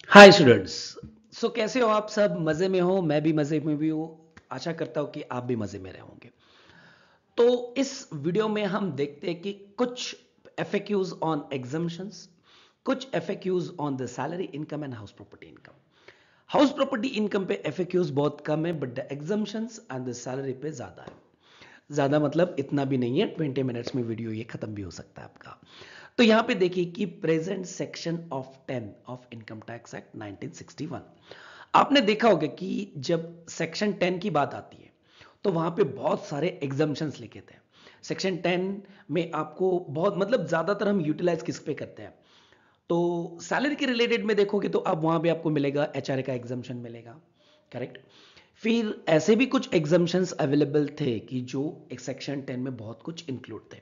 Hi students. सो कैसे हो आप सब? मजे में हो? मैं भी मजे में भी हूँ। आशा करता हूँ कि आप भी मजे में रहे होंगे। तो इस वीडियो में हम देखते हैं कि कुछ FAQs ऑन एग्जाम्शंस, कुछ FAQs on the salary income and house property income. House property income पे FAQs बहुत कम है, but the exemptions and the salary पे ज्यादा है। ज्यादा मतलब इतना भी नहीं है, 20 मिनट्स में वीडियो ये खत्म भी हो सकता है आपका। तो यहां पे देखिए कि present section of 10 of income tax act 1961। आपने देखा होगा कि जब सेक्शन 10 की बात आती है तो वहां पे बहुत सारे एग्जाम्शंस लिखे थे। सेक्शन 10 में आपको बहुत मतलब ज्यादातर हम यूटिलाइज किस पे करते हैं? तो सैलरी के रिलेटेड में देखोगे तो अब वहां पे आपको मिलेगा HRA का एग्जाम्शन मिलेगा, करेक्ट। फिर ऐसे भी कुछ एग्जाम्शंस अवेलेबल थे कि जो एक सेक्शन 10 में बहुत कुछ इंक्लूड थे।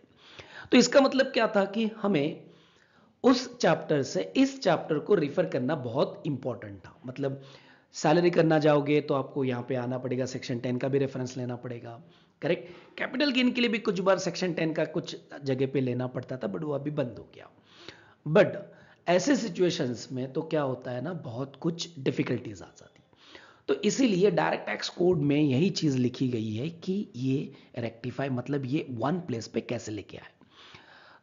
तो इसका मतलब क्या था कि हमें उस चैप्टर से इस चैप्टर को रिफर करना बहुत इंपॉर्टेंट था। मतलब सैलरी करना जाओगे तो आपको यहां पे आना पड़ेगा, सेक्शन 10 का भी रेफरेंस लेना पड़ेगा, करेक्ट। कैपिटल गेन के लिए भी कुछ बार सेक्शन 10 का कुछ जगह पे लेना पड़ता था, बट वो अभी बंद हो गया। बट ऐसे सिचुएशंस में तो क्या होता है ना, बहुत कुछ डिफिकल्टीज आ जाती। तो इसीलिए डायरेक्ट टैक्स कोड में यही चीज लिखी गई है कि ये रेक्टिफाई मतलब ये वन प्लेस पे कैसे लेके आए।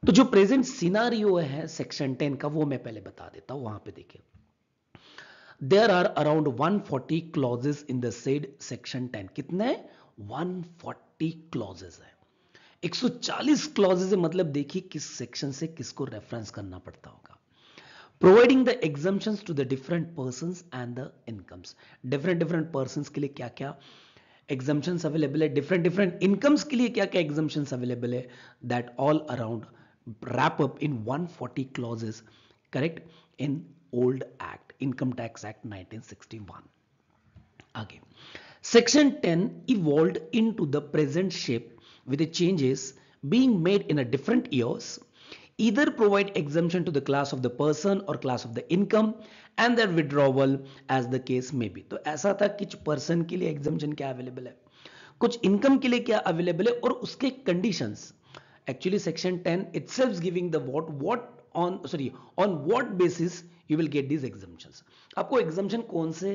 तो जो प्रेजेंट सिनारियो है सेक्शन 10 का वो मैं पहले बता देता हूं। वहां पे देखिए, there are around 140 clauses in the said section 10। कितने? 140 क्लॉजेस है। 140 क्लॉजेस है, मतलब देखिए किस सेक्शन से किसको रेफरेंस करना पड़ता होगा। Providing the exemptions to the different persons and the incomes. Different different persons के लिए क्या क्या एग्जाम्शंस अवेलेबल है, डिफरेंट डिफरेंट इनकम्स के लिए क्या क्या एग्जाम्शंस अवेलेबल है, that all around wrap up in 140 clauses, correct, in old act, income tax act 1961. Again, section 10 evolved into the present shape with the changes being made in a different years, either provide exemption to the class of the person or class of the income and their withdrawal as the case may be. तो ऐसा था कुछ person के लिए exemption क्या available है, कुछ income के लिए क्या अवेलेबल है और उसके conditions. Actually section 10 itself giving the what on sorry on what basis you will get these exemptions। आपको एग्जाम्शन कौन से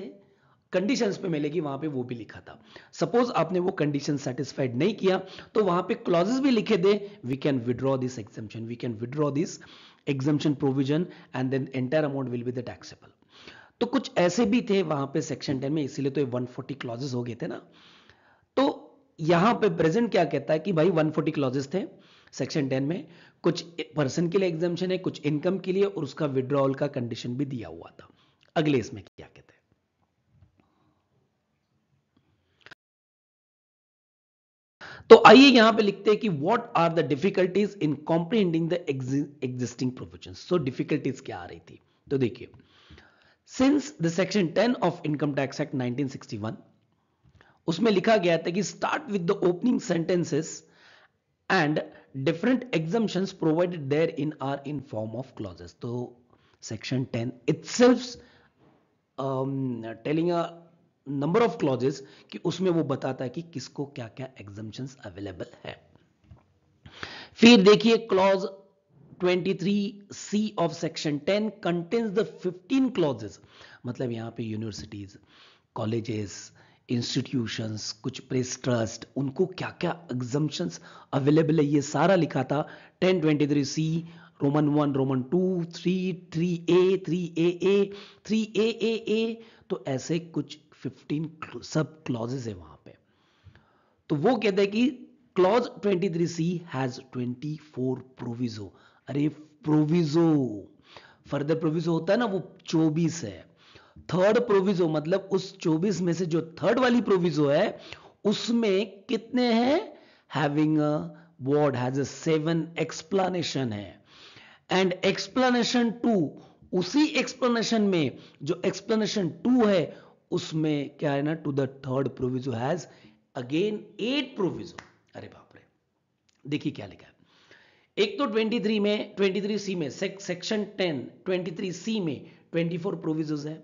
कंडीशंस पे मिलेगी वहां पे वो भी लिखा था। सपोज आपने वो कंडीशन सेटिस्फाइड नहीं किया तो वहां पे क्लॉजेस भी लिखे दे, we can withdraw this exemption, we can withdraw this exemption provision and then entire amount will be the taxable. तो कुछ ऐसे भी थे वहां पे सेक्शन 10 में, इसीलिए तो ये 140 क्लॉजेस हो गए थे ना। तो यहां पे प्रेजेंट क्या कहता है कि भाई 140 क्लॉजेस थे सेक्शन 10 में, कुछ पर्सन के लिए एग्जाम्शन है, कुछ इनकम के लिए, और उसका विड्रॉल का कंडीशन भी दिया हुआ था। अगले इसमें क्या कहते हैं, तो आइए यहां पे लिखते हैं कि what are the difficulties in comprehending the existing provisions. So difficulties क्या आ रही थी, तो देखिए, since the section 10 of income tax act 1961, उसमें लिखा गया था कि start with the opening sentences and different exemptions provided therein are in form of clauses। तो section 10 itself telling a number of clauses कि उसमें वो बताता है कि किसको क्या क्या exemptions available है। फिर देखिए clause 23C of section 10 contains the 15 clauses. मतलब यहां पे यूनिवर्सिटीज, कॉलेजेस, इंस्टीट्यूशंस, कुछ प्रेस ट्रस्ट, उनको क्या क्या एग्जम्पशंस अवेलेबल है ये सारा लिखा था। 1023C, Roman 1, Roman 2, 3, 3A, 3AA, 3AAA। तो ऐसे कुछ 15 सब क्लॉजेस है वहां पे। तो वो कहते हैं कि क्लॉज 23C हैज 24 प्रोविजो। अरे प्रोविजो, फर्दर प्रोविजो होता है ना, वो 24 है। थर्ड प्रोविजो मतलब उस 24 में से जो थर्ड वाली प्रोविजो है उसमें कितने हैं, having a word has a 7 explanation है। एंड एक्सप्लेनेशन 2, उसी एक्सप्लेनेशन में जो एक्सप्लेनेशन 2 है उसमें क्या है ना, to the third proviso has again 8 proviso. अरे बाप रे, देखिए क्या लिखा है। एक तो 23 में, 23C में सेक्शन 10 23C में 24 प्रोविजोज है।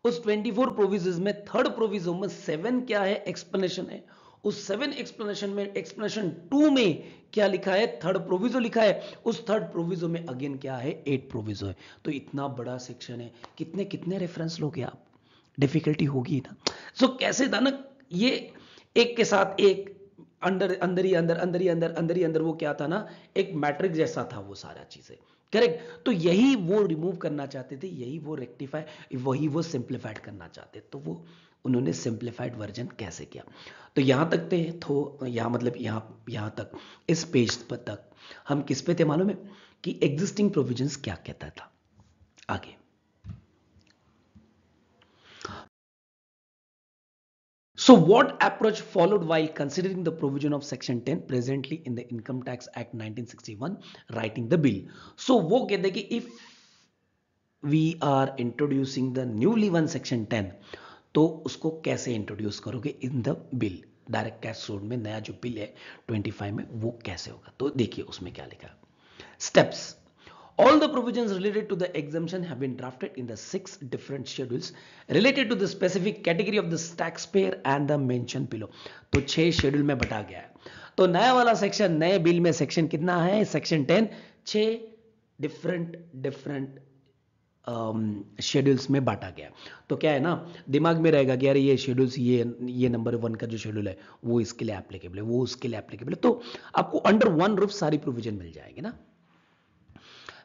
उस 24 प्रोविजन में थर्ड प्रोविजन में 7 क्या है, एक्सप्लेनेशन है। उस 7 एक्सप्लेनेशन में एक्सप्लेनेशन 2 में क्या लिखा है, थर्ड प्रोविजो लिखा है। उस थर्ड प्रोविजो में अगेन क्या है, 8 प्रोविजो है। तो इतना बड़ा सेक्शन है, कितने कितने रेफरेंस लोगे आप, डिफिकल्टी होगी ना। सो कैसे था ना, ये एक के साथ एक, अंदर अंदर ही अंदर, अंदर ही अंदर, अंदर ही अंदर, वो क्या था ना, एक मैट्रिक्स जैसा था वो सारा चीजें। करेक्ट। तो यही वो रिमूव करना चाहते थे, यही वो रेक्टिफाई, वही वो सिंप्लीफाइड करना चाहते। तो वो उन्होंने सिंप्लीफाइड वर्जन कैसे किया। तो यहां तक थे, तो यहां मतलब यहां तक, इस पेज पर तक हम किस पे थे मालूम है, कि एग्जिस्टिंग प्रोविजंस क्या कहता था। आगे, so what approach followed while considering the provision of section 10 presently in the income tax act 1961 writing the bill? So वो कहते कि if we are introducing the newly one section 10, तो उसको कैसे इंट्रोड्यूस करोगे इन the bill, direct tax code में नया जो बिल है 25 में, वो कैसे होगा। तो देखिए उसमें क्या लिखा है, steps. All the provisions related to the exemption have been drafted in the 6 different schedules related to the specific category of the taxpayer and the mentioned below. तो 6 शेड्यूल में बटा गया है। तो नया वाला सेक्शन, नए बिल में सेक्शन कितना है, सेक्शन 10, 6 डिफरेंट शेड्यूल्स में बांटा गया। तो क्या है ना, दिमाग में रहेगा कि यार ये शेड्यूल्स, ये नंबर 1 का जो शेड्यूल है वो इसके लिए एप्लीकेबल है, वो उसके लिए एप्लीकेबल है। तो आपको अंडर वन रूफ सारी प्रोविजन मिल जाएगी ना।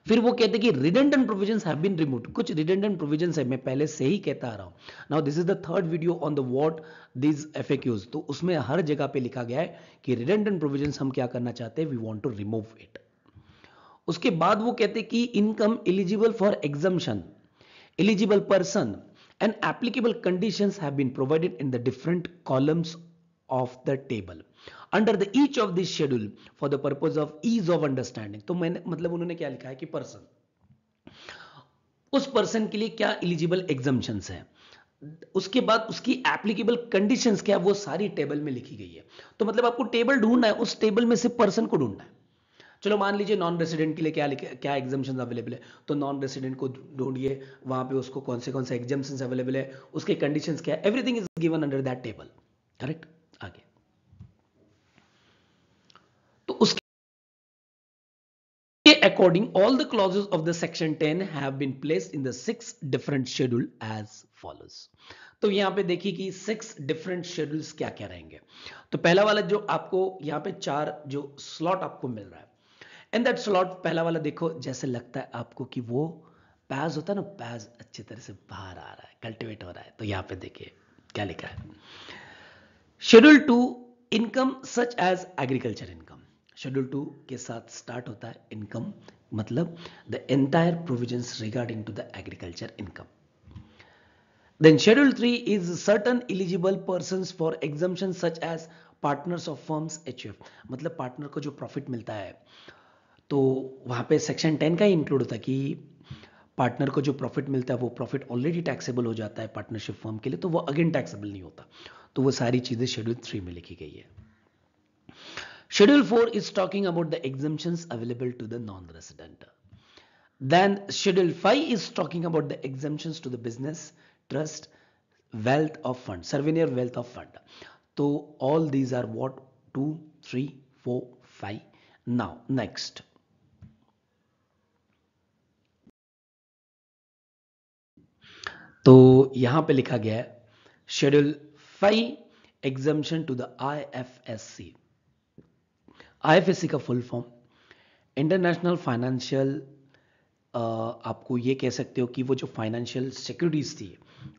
फिर वो कहते हैं कि redundant provisions have been removed. कुछ रिडंडेंट प्रोविजंस है, मैं पहले से ही कहता आ रहा हूं। Now this is the third video on the what this FAQs. तो उसमें हर जगह पे लिखा गया है कि रिडंडेंट प्रोविजंस हम क्या करना चाहते हैं, we want to remove it. उसके बाद वो कहते हैं कि income eligible for exemption, eligible person and applicable conditions have been provided in the different columns of the table under the each of this schedule for the purpose of ease of understanding। तो मैंने मतलब उन्होंने क्या लिखा है कि person, उस person के लिए क्या एलिजिबल एग्जम्पशंस है, उसके बाद उसकी एप्लीकेबल कंडीशंस क्या है, वो सारी टेबल में लिखी गई है। तो मतलब आपको टेबल ढूंढना है, उस टेबल में से पर्सन को ढूंढना है। चलो मान लीजिए नॉन रेसिडेंट के लिए क्या एग्जाम्पशंस अवेलेबल है, तो नॉन रेसिडेंट को ढूंढिए, वहां पे उसको कौन से एग्जाम्पशंस अवेलेबल है, उसके कंडीशंस क्या है, everything is given under that table. Correct. आगे, तो उसके according all the clauses of the section 10 have been placed in the 6 different schedule as follows. तो यहां पे देखिए कि 6 डिफरेंट शेड्यूल्स क्या क्या रहेंगे। तो पहला वाला जो आपको यहां पे 4 जो स्लॉट आपको मिल रहा है, एंड दैट स्लॉट, पहला वाला देखो जैसे लगता है आपको कि वो पैज होता है ना, पैज अच्छी तरह से बाहर आ रहा है, कल्टिवेट हो रहा है। तो यहां पे देखिए क्या लिखा है, schedule 2 income such as agriculture income. Schedule 2 के साथ स्टार्ट होता है इनकम, मतलब the entire provisions regarding to the agriculture income. Then Schedule 3 is certain eligible persons for exemption such as partners of firms HUF। मतलब partner को जो profit मिलता है, तो वहां पे सेक्शन 10 का ही इंक्लूड होता है कि पार्टनर को जो प्रॉफिट मिलता है वो प्रॉफिट ऑलरेडी टैक्सेबल हो जाता है पार्टनरशिप फर्म के लिए, तो वो अगेन टैक्सेबल नहीं होता। तो वो सारी चीजें शेड्यूल 3 में लिखी गई है। Schedule 4 is talking about the exemptions available to the non resident. Then Schedule 5 is talking about the exemptions to the business, trust, wealth of fund, souvenir wealth of fund. So all these are what, 2, 3, 4, 5. Now next. तो यहां पे लिखा गया है schedule 5 exemption to the IFSC. IFSC का full form international financial, आपको ये कह सकते हो कि वो जो फाइनेंशियल सिक्योरिटीज थी,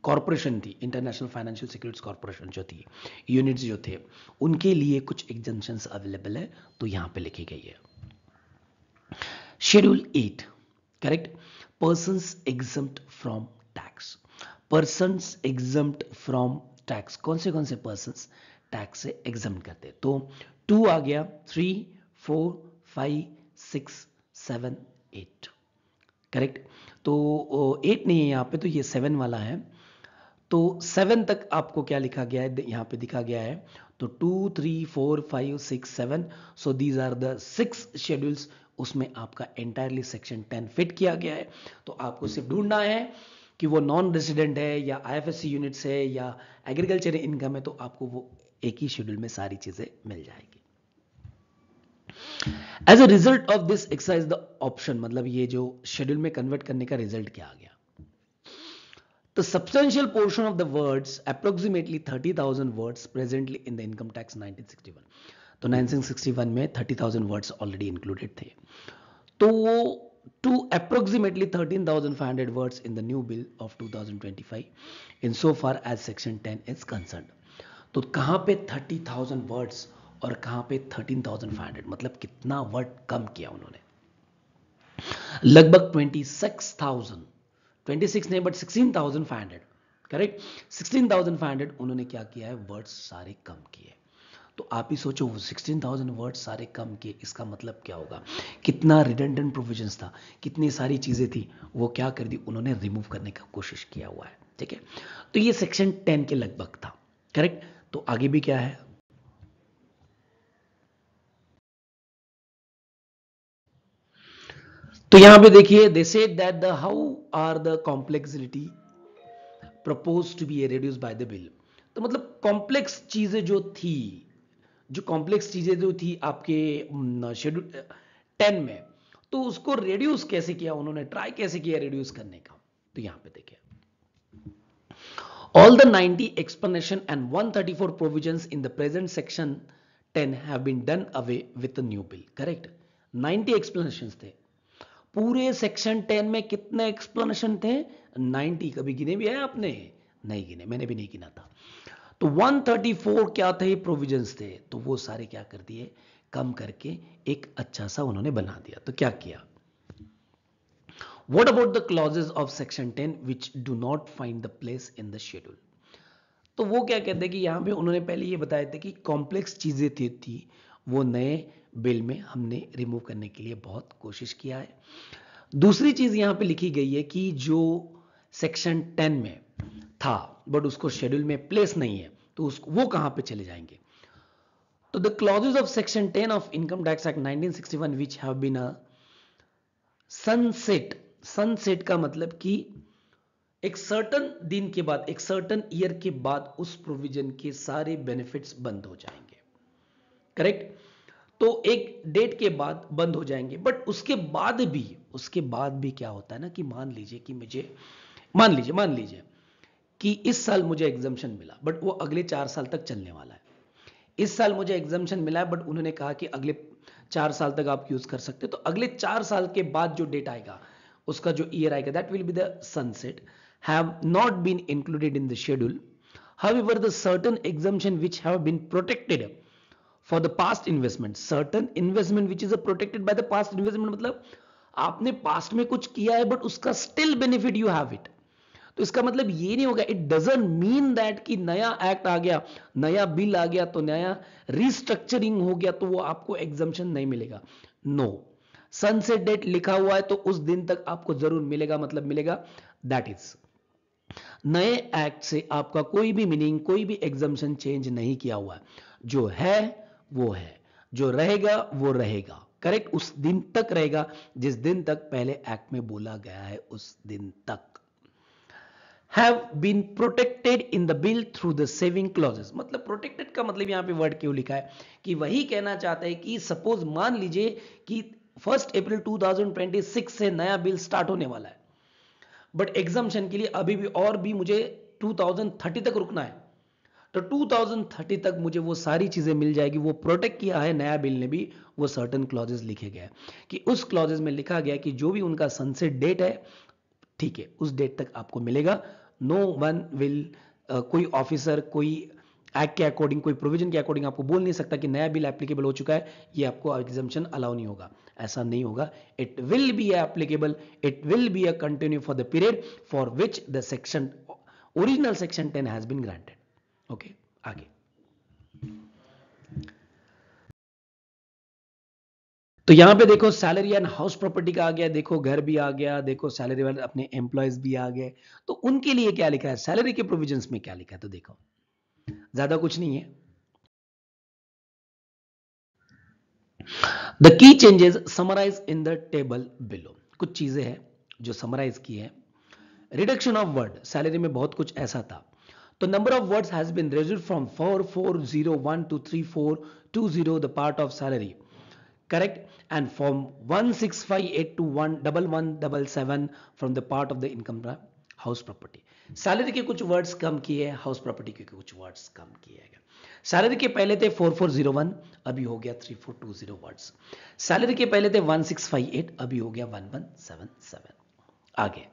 कॉरपोरेशन थी, इंटरनेशनल फाइनेंशियल सिक्योरिटीज कॉरपोरेशन जो थी, यूनिट्स जो थे, उनके लिए कुछ एग्जम्पशंस अवेलेबल है, तो यहां पे लिखी गई है। Schedule 8, correct, persons exempt from tax. Persons exempt from tax, कौन से पर्सन्स टैक्स से एग्जम्प्ट करते हैं। तो 2 आ गया, 3, 4, 5, 6, 7, 8, करेक्ट। तो 8 नहीं है यहां पे, तो ये 7 वाला है। तो 7 तक आपको क्या लिखा गया है, यहां पे दिखा गया है। तो 2, 3, 4, 5, 6, 7, so these are the 6 schedules. उसमें आपका एंटायरली सेक्शन 10 फिट किया गया है। तो आपको सिर्फ ढूंढना है कि वो नॉन रेजिडेंट है या आईएफएससी यूनिट्स है या एग्रीकल्चर इनकम है, तो आपको वो एक ही शेड्यूल में सारी चीजें मिल जाएगी। As a result of this exercise the option, मतलब ये जो शेड्यूल में कन्वर्ट करने का रिजल्ट क्या आ गया, the substantial portion of the words, approximately 30,000 words presently in the income tax 1961, तो 1961 में 30,000 words already included थे, तो वो to approximately 13,500 words in the new bill of 2025 in so far as section 10 is concerned। तो कहां पे 30,000 words और कहां पे 13,500, मतलब कितना वर्ड कम किया उन्होंने, लगभग 26 नहीं बट 16,500, करेक्ट, 16,500 उन्होंने क्या किया है, वर्ड्स सारे कम किए। तो आप ही सोचो 16,000 वर्ड्स सारे कम किए, इसका मतलब क्या होगा, कितना रिडंडेंट प्रोविजंस था, कितनी सारी चीजें थी, वो क्या कर दी उन्होंने, रिमूव करने का कोशिश किया हुआ है। ठीक है, तो ये सेक्शन 10 के लगभग था, करेक्ट। तो आगे भी क्या है, तो यहां पे देखिए, they said that the how are the complexity propose to be reduce by the bill. तो मतलब कॉम्प्लेक्स चीजें जो थी, जो कॉम्प्लेक्स चीजें जो थी आपके शेड्यूल 10 में, तो उसको रिड्यूस कैसे किया उन्होंने, ट्राई कैसे किया रिड्यूस करने का। तो यहां पे देखिए, all the 90 explanation and 134 provisions in the present section 10 have been done away with the new bill, correct। 90 explanations थे पूरे सेक्शन 10 में, कितने एक्सप्लेनेशन थे, 90। कभी गिने भी है आपने, नहीं गिने, मैंने भी नहीं गिना था। तो 134 क्या थे, प्रोविजंस थे, तो वो सारे क्या कर दिए, कम करके एक अच्छा सा उन्होंने बना दिया। तो क्या किया, what about the clauses of section 10 which do not find the place in the schedule. तो वो क्या कहते हैं कि यहां पे उन्होंने पहले ये बताया था कि कॉम्प्लेक्स चीजें थी वो नए बिल में हमने रिमूव करने के लिए बहुत कोशिश किया है। दूसरी चीज यहां पे लिखी गई है कि जो सेक्शन 10 में था बट उसको शेड्यूल में प्लेस नहीं है, तो उसको वो कहां पे चले जाएंगे। तो the clauses of section 10 of income tax act 1961 which have been a sunset, sunset का मतलब कि एक सर्टन दिन के बाद, एक सर्टन ईयर के बाद उस प्रोविजन के सारे बेनिफिट्स बंद हो जाएंगे, करेक्ट। तो एक डेट के बाद बंद हो जाएंगे, बट उसके बाद भी क्या होता है ना कि मान लीजिए कि इस साल मुझे एग्जम्पशन मिला, बट वो अगले 4 साल तक चलने वाला है। इस साल मुझे एग्जम्पशन मिला है, बट उन्होंने कहा कि अगले 4 साल तक आप यूज कर सकते, तो अगले 4 साल के बाद जो डेट आएगा, उसका जो ईयर आएगा, that will be the sunset, have not been included in the schedule. However, the certain exemption which have been protected for the past investment, certain investment which is protected by the past investment, मतलब आपने past में कुछ किया है but उसका still benefit you have it. तो इसका मतलब ये नहीं होगा, इट डजंट मीन दैट कि नया एक्ट आ गया, नया बिल आ गया, तो नया रिस्ट्रक्चरिंग हो गया तो वो आपको एग्जम्पशन नहीं मिलेगा। नो, सनसेट डेट लिखा हुआ है तो उस दिन तक आपको जरूर मिलेगा, मतलब मिलेगा। दैट इज, नए एक्ट से आपका कोई भी मीनिंग, कोई भी एग्जम्पशन चेंज नहीं किया हुआ है। जो है वो है, जो रहेगा वो रहेगा, करेक्ट, उस दिन तक रहेगा जिस दिन तक पहले एक्ट में बोला गया है, उस दिन तक। Have been protected in the bill through the saving clauses, मतलब प्रोटेक्टेड का मतलब यहां पे वर्ड क्यों लिखा है, कि वही कहना चाहता है कि सपोज मान लीजिए कि 1 अप्रैल 2026 से नया बिल स्टार्ट होने वाला है, बट एग्जाम्शन के लिए अभी भी और भी मुझे 2030 तक रुकना है, तो 2030 तक मुझे वो सारी चीजें मिल जाएगी। वो प्रोटेक्ट किया है नया बिल ने भी, वो सर्टन क्लॉजेस लिखे गए कि उस क्लॉजेस में लिखा गया कि जो भी उनका सनसेट डेट है, ठीक है, उस डेट तक आपको मिलेगा। नो वन विल, कोई ऑफिसर कोई एक्ट के अकॉर्डिंग, कोई प्रोविजन के अकॉर्डिंग आपको बोल नहीं सकता कि नया बिल एप्लीकेबल हो चुका है, ये आपको एग्जाम्पशन अलाउ नहीं होगा, ऐसा नहीं होगा। It will be applicable, it will be a continue for the period for which the section, original section 10 has been granted. Okay, आगे। तो यहां पे देखो सैलरी एंड हाउस प्रॉपर्टी का आ गया, देखो घर भी आ गया, देखो सैलरी वाले अपने एम्प्लॉयज भी आ गए, तो उनके लिए क्या लिखा है, सैलरी के प्रोविजंस में क्या लिखा है, तो देखो ज्यादा कुछ नहीं है। The key changes summarise in the table below, कुछ चीजें हैं जो समराइज की है रिडक्शन ऑफ वर्ड, सैलरी में बहुत कुछ ऐसा था, तो number of words has been reduced from 4401 to 3420, the part of salary, correct, and from 1658 to 11177 from the part of the income house property. Salary के कुछ वर्ड्स कम किए, हाउस प्रॉपर्टी के कुछ वर्ड्स कम किए गए. सैलरी के पहले थे 4401, अभी हो गया 3420 वर्ड्स. सैलरी के पहले थे 1658, अभी हो गया 1177. आगे,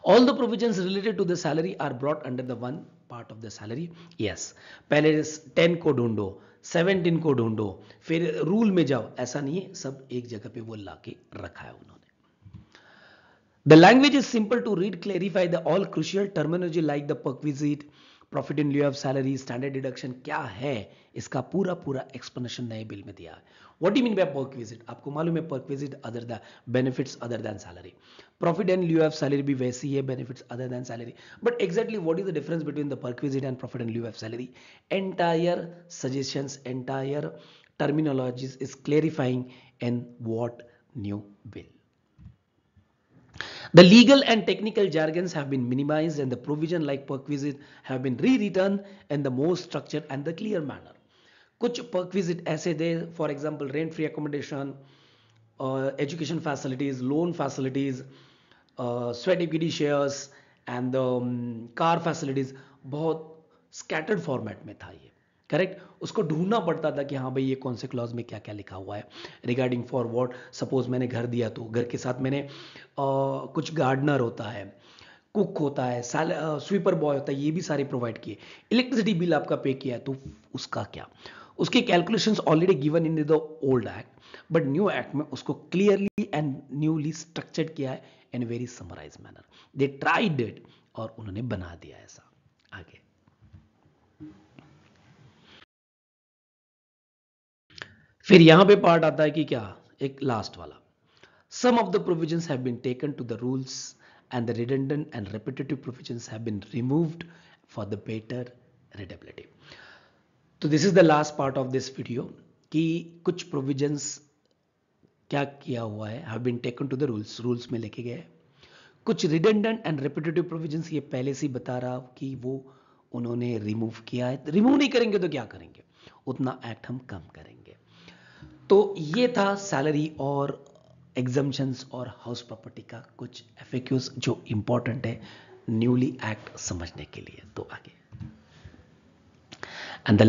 all the provisions related to the salary are brought under the one part of the salary. Yes, पहले 10 को ढूंढो, 17 को ढूंढो, फिर रूल में जाओ, ऐसा नहीं है, सब एक जगह पे वो लाके रखा है उन्होंने. The language is simple to read, clarify the all crucial terminology like the perquisite, profit in लिeu of salary, standard deduction क्या है, इसका पूरा पूरा एक्सप्लेनेशन नए बिल में दिया है. What do you mean by perquisite? आपको मालूम है perquisite other than benefits other than salary. Profit and लिeu of salary भी वैसी है, benefits other than salary. But exactly what is the difference between the perquisite and profit and लिeu of salary? Entire suggestions, entire terminologies is clarifying in what new bill. The legal and technical jargons have been minimized and the provision like perquisite have been rewritten in the most structured and the clear manner. कुछ perquisite ऐसे दे, for example rent free accommodation, education facilities, loan facilities, sweat equity shares and the car facilities, बहुत scattered format में था ये. Correct, उसको ढूंढना पड़ता था कि हाँ भाई ये कौन से क्लॉज में क्या क्या लिखा हुआ है रिगार्डिंग फॉर व्हाट. सपोज मैंने घर दिया तो घर के साथ मैंने कुछ गार्डनर होता है, कुक होता है, स्वीपर बॉय होता है, ये भी सारे प्रोवाइड किए. इलेक्ट्रिसिटी बिल आपका पे किया है तो उसका क्या, उसके calculations already given in the old act, but new act में उसको क्लियरली एंड न्यूली स्ट्रक्चर्ड किया है in very summarise manner. They tried it और उन्होंने बना दिया ऐसा. आगे फिर यहां पे पार्ट आता है कि क्या, एक लास्ट वाला, some of the provisions have been taken to the rules and the redundant and repetitive provisions have been removed for the better readability. तो this is the last part of this video कि कुछ provisions क्या किया हुआ है, have been taken to the rules में लेके गए. कुछ redundant and repetitive provisions ये पहले से ही बता रहा कि वो उन्होंने रिमूव किया है. रिमूव नहीं करेंगे तो क्या करेंगे, उतना एक्ट हम कम करेंगे. तो ये था सैलरी और एग्जम्पशंस और हाउस प्रॉपर्टी का कुछ एफएक्यूज जो इंपॉर्टेंट है न्यूली एक्ट समझने के लिए. तो आगे, and the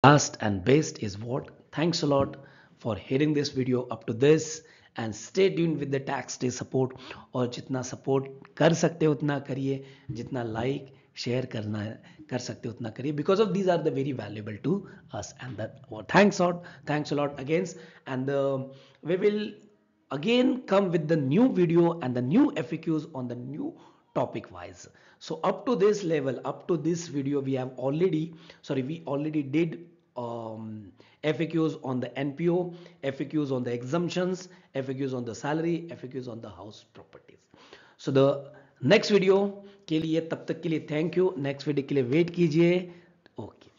last and best is what, thanks a lot for hearing this video up to this end stay tuned with the tax day support. और जितना सपोर्ट कर सकते हो उतना करिए, जितना लाइक शेयर करना कर सकते हो उतना करिए, because of these are the very valuable to us. And that thanks a lot again, and we will again come with the new video and the new FAQs on the new topic wise. So up to this level, up to this video, we already did FAQs on the NPO, FAQs on the exemptions, FAQs on the salary, FAQs on the house properties. So the next video के लिए, तब तक के लिए thank you. Next video के लिए wait कीजिए. Okay.